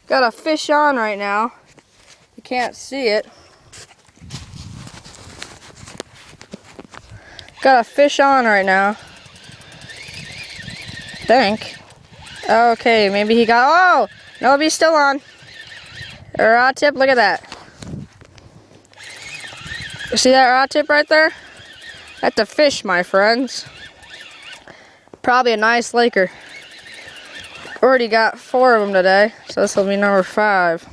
Got a fish on right now. You can't see it. Got a fish on right now. Think. Okay, maybe he got. Oh! Nope, he's still on. A rod tip, look at that. You see that rod tip right there? That's a fish, my friends. Probably a nice laker. Already got 4 of them today, so this will be number 5.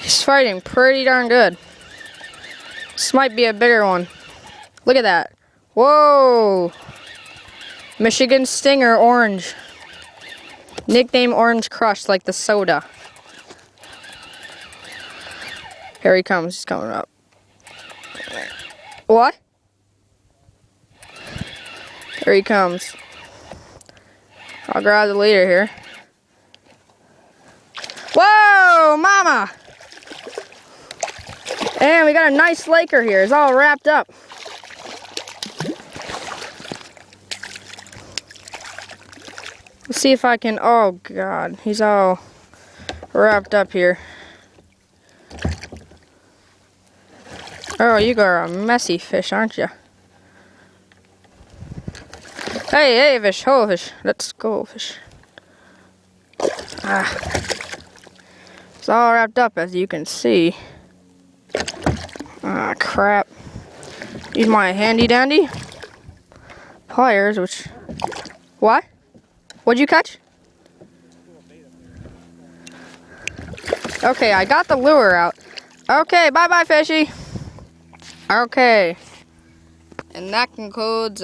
He's fighting pretty darn good. This might be a bigger one. Look at that. Whoa! Michigan Stinger Orange. Nickname Orange Crush, like the soda. Here he comes. He's coming up. What? Here he comes. I'll grab the leader here. Whoa, mama! And we got a nice laker here. It's all wrapped up. Let's see if I can. Oh God, he's all wrapped up here. Oh, you are a messy fish, aren't you? Hey, fish, ho, fish. Let's go, fish. It's all wrapped up, as you can see. Ah, crap. Use my handy dandy pliers, which. What? What'd you catch? Okay, I got the lure out. Okay, bye-bye, fishy. Okay. And that concludes